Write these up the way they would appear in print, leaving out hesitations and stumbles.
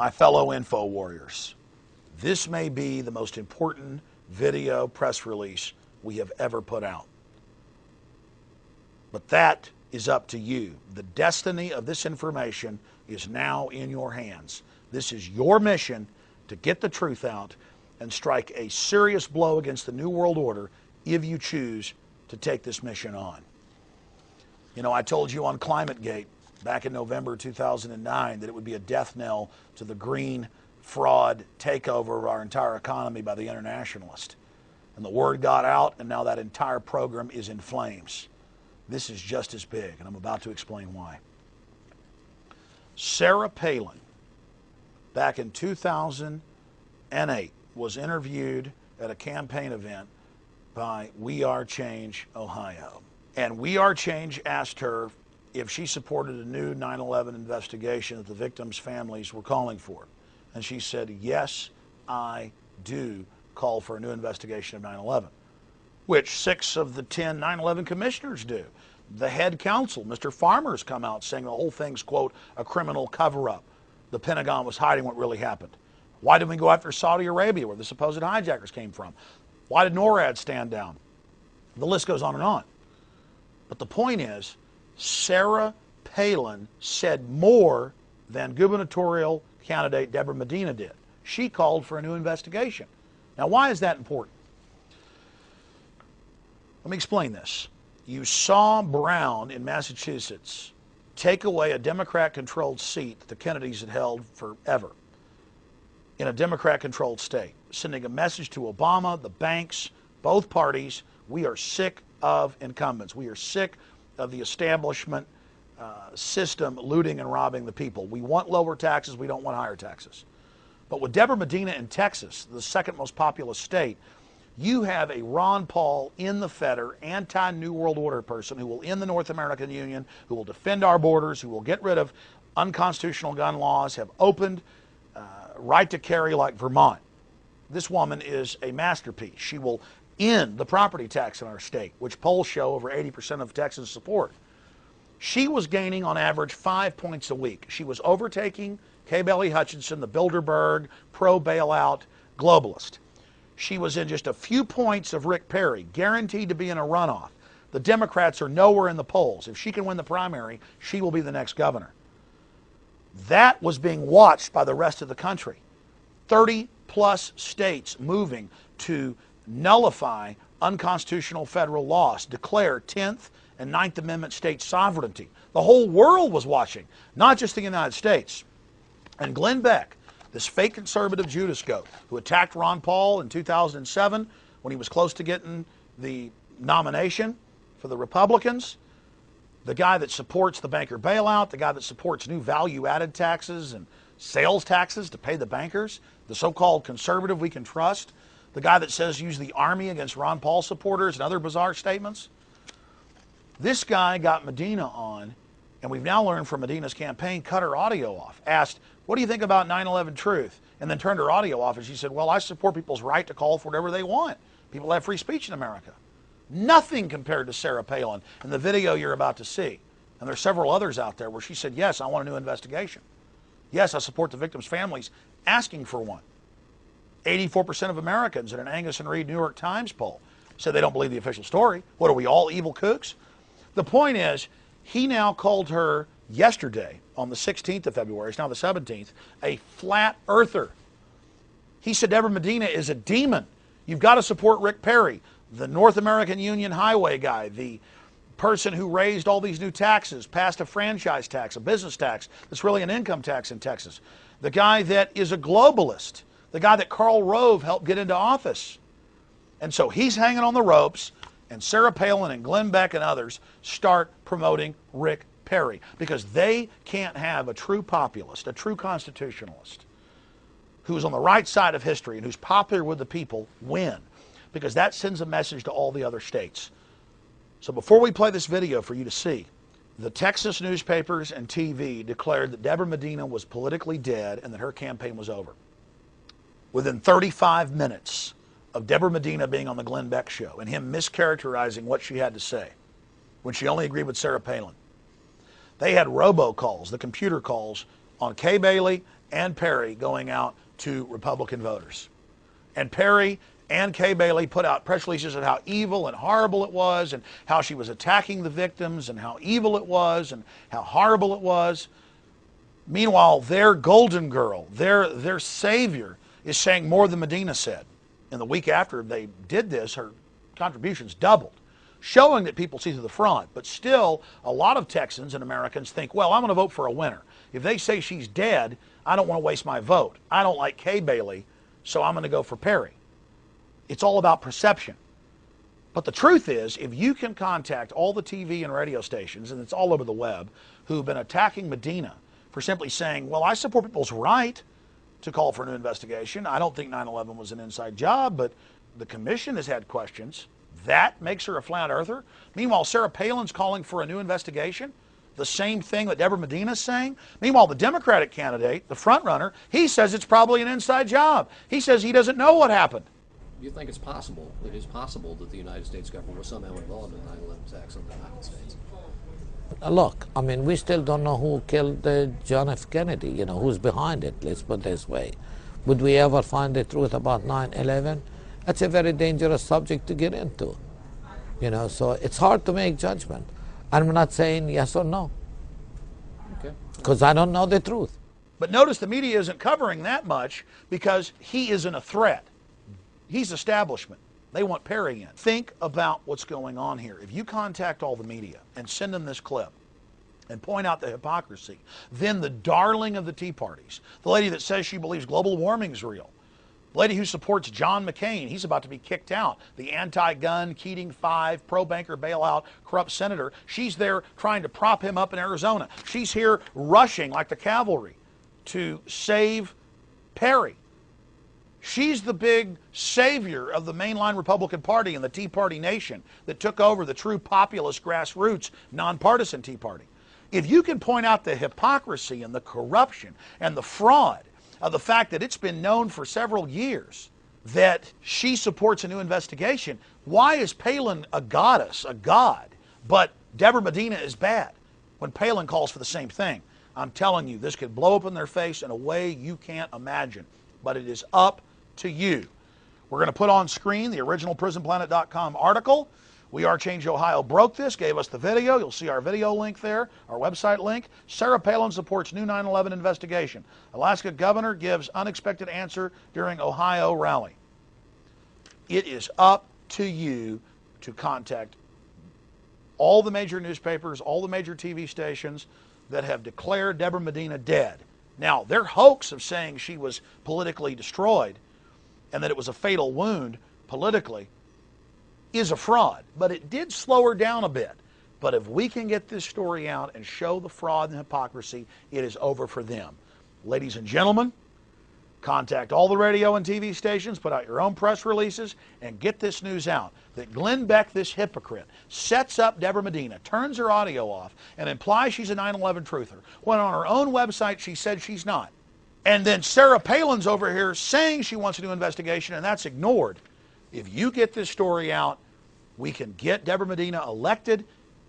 My fellow info warriors, this may be the most important video press release we have ever put out. But that is up to you. The destiny of this information is now in your hands. This is your mission to get the truth out and strike a serious blow against the New World Order if you choose to take this mission on. You know, I told you on ClimateGate back in November 2009 that it would be a death knell to the green fraud takeover of our entire economy by the internationalists. And the word got out, and now that entire program is in flames. This is just as big, and I'm about to explain why. Sarah Palin, back in 2008, was interviewed at a campaign event by We Are Change Ohio. And We Are Change asked her if she supported a new 9/11 investigation that the victims' families were calling for. And she said, yes, I do call for a new investigation of 9/11, which 6 of the 10 9/11 commissioners do. The head counsel, Mr. Farmer's come out saying the whole thing's, quote, a criminal cover-up. The Pentagon was hiding what really happened. Why didn't we go after Saudi Arabia, where the supposed hijackers came from? Why did NORAD stand down? The list goes on and on. But the point is, Sarah Palin said more than gubernatorial candidate Debra Medina did. She called for a new investigation. Now, why is that important? Let me explain this. You saw Brown in Massachusetts take away a Democrat-controlled seat that the Kennedys had held forever in a Democrat-controlled state, sending a message to Obama, the banks, both parties. We are sick of incumbents. We are sick of the establishment system looting and robbing the people. We want lower taxes. We don't want higher taxes. But with Debra Medina in Texas, the second most populous state, you have a Ron Paul in the Feder, anti-New World Order person who will end the North American Union, who will defend our borders, who will get rid of unconstitutional gun laws, have opened right to carry like Vermont. This woman is a masterpiece. She will end the property tax in our state, which polls show over 80% of Texans support. She was gaining on average 5 points a week. She was overtaking Kay Bailey Hutchinson, the Bilderberg pro-bailout globalist. She was in just a few points of Rick Perry, guaranteed to be in a runoff. The Democrats are nowhere in the polls. If she can win the primary, she will be the next governor. That was being watched by the rest of the country. 30-plus states moving to nullify unconstitutional federal laws, declare 10th and 9th Amendment state sovereignty. The whole world was watching, not just the United States. And Glenn Beck, this fake conservative Judas goat who attacked Ron Paul in 2007 when he was close to getting the nomination for the Republicans, the guy that supports the banker bailout, the guy that supports new value-added taxes and sales taxes to pay the bankers, the so-called conservative we can trust, the guy that says use the army against Ron Paul supporters and other bizarre statements. This guy got Medina on, and we've now learned from Medina's campaign, cut her audio off, asked, what do you think about 9/11 truth? And then turned her audio off, and she said, well, I support people's right to call for whatever they want. People have free speech in America. Nothing compared to Sarah Palin in the video you're about to see. And there's several others out there where she said, yes, I want a new investigation. Yes, I support the victims' families asking for one. 84% of Americans in an Angus and Reid New York Times poll said they don't believe the official story. What are we, all evil kooks? The point is, he now called her yesterday, on the 16th of February, it's now the 17th, a flat earther. He said Debra Medina is a demon. You've got to support Rick Perry, the North American Union highway guy, the person who raised all these new taxes, passed a franchise tax, a business tax that's really an income tax in Texas. The guy that is a globalist, the guy that Karl Rove helped get into office. And so he's hanging on the ropes, and Sarah Palin and Glenn Beck and others start promoting Rick Perry because they can't have a true populist, a true constitutionalist who's on the right side of history and who's popular with the people win, because that sends a message to all the other states. So before we play this video for you to see, the Texas newspapers and TV declared that Debra Medina was politically dead and that her campaign was over. Within 35 minutes of Debra Medina being on the Glenn Beck show and him mischaracterizing what she had to say when she only agreed with Sarah Palin, they had robocalls, the computer calls, on Kay Bailey and Perry going out to Republican voters. And Perry and Kay Bailey put out press releases on how evil and horrible it was, and how she was attacking the victims, and how evil it was, and how horrible it was. Meanwhile, their golden girl, their savior, is saying more than Medina said. And the week after they did this, her contributions doubled, showing that people see through the front. But still, a lot of Texans and Americans think, well, I'm going to vote for a winner. If they say she's dead, I don't want to waste my vote. I don't like Kay Bailey, so I'm going to go for Perry. It's all about perception. But the truth is, if you can contact all the TV and radio stations, and it's all over the web, who've been attacking Medina for simply saying, well, I support people's right to call for a new investigation. I don't think 9/11 was an inside job, but the commission has had questions. That makes her a flat earther. Meanwhile, Sarah Palin's calling for a new investigation. The same thing that Debra Medina's saying. Meanwhile, the Democratic candidate, the front runner, he says it's probably an inside job. He says he doesn't know what happened. You think it's possible, it is possible that the United States government was somehow involved in 9/11 attacks on the United States? Look, I mean, we still don't know who killed John F. Kennedy, you know, who's behind it, let's put it this way. Would we ever find the truth about 9/11? That's a very dangerous subject to get into, you know, so it's hard to make judgment. I'm not saying yes or no, because I don't know the truth. But notice the media isn't covering that much because he isn't a threat. He's establishment. They want Perry in. Think about what's going on here. If you contact all the media and send them this clip and point out the hypocrisy, then the darling of the Tea Parties, the lady that says she believes global warming is real, the lady who supports John McCain, he's about to be kicked out, the anti-gun, Keating 5, pro-banker bailout, corrupt senator, she's there trying to prop him up in Arizona. She's here rushing like the cavalry to save Perry. She's the big savior of the mainline Republican Party and the Tea Party nation that took over the true populist, grassroots, nonpartisan Tea Party. If you can point out the hypocrisy and the corruption and the fraud of the fact that it's been known for several years that she supports a new investigation, why is Palin a goddess, a god, but Debra Medina is bad when Palin calls for the same thing? I'm telling you, this could blow up in their face in a way you can't imagine, but it is up to you. We're going to put on screen the original PrisonPlanet.com article. We Are Change Ohio broke this, gave us the video. You'll see our video link there, our website link. Sarah Palin supports new 9/11 investigation. Alaska governor gives unexpected answer during Ohio rally. It is up to you to contact all the major newspapers, all the major TV stations that have declared Debra Medina dead. Now, their hoax of saying she was politically destroyed and that it was a fatal wound politically is a fraud, but it did slow her down a bit. But if we can get this story out and show the fraud and hypocrisy, it is over for them. Ladies and gentlemen, contact all the radio and TV stations, put out your own press releases, and get this news out that Glenn Beck, this hypocrite, sets up Debra Medina, turns her audio off, and implies she's a 9/11 truther, when on her own website she said she's not. And then Sarah Palin's over here saying she wants a new investigation, and that's ignored. If you get this story out, we can get Debra Medina elected.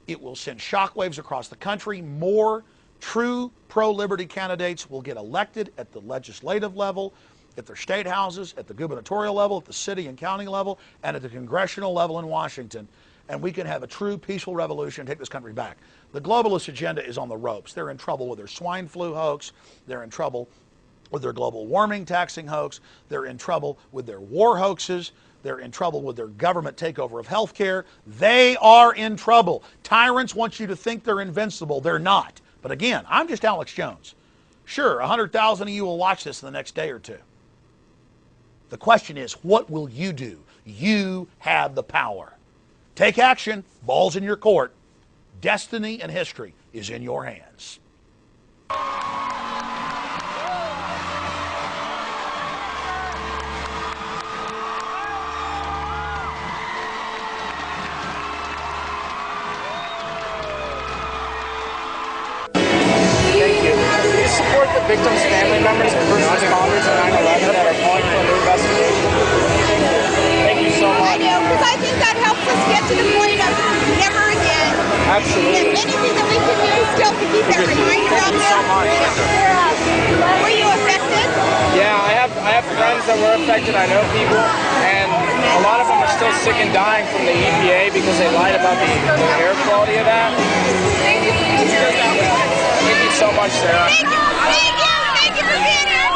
It will send shockwaves across the country. More true pro-liberty candidates will get elected at the legislative level, at their state houses, at the gubernatorial level, at the city and county level, and at the congressional level in Washington. And we can have a true peaceful revolution and take this country back. The globalist agenda is on the ropes. They're in trouble with their swine flu hoax. They're in trouble with their global warming taxing hoax. They're in trouble with their war hoaxes. They're in trouble with their government takeover of health care. They are in trouble. Tyrants want you to think they're invincible. They're not. But again, I'm just Alex Jones. Sure, 100,000 of you will watch this in the next day or two. The question is, what will you do? You have the power. Take action. Ball's in your court. Destiny and history is in your hands. The victims' family members and first responders in 9/11 that are calling for a new investigation. Thank you so much. I know, because I think that helps us get to the point of never again. Absolutely. Anything that we can do still to keep that reminder out there. Thank you so much. Were you affected? ones that were affected. I know people, and a lot of them are still sick and dying from the EPA because they lied about the air quality of that. Thank you so much, Sarah. Thank you for being here.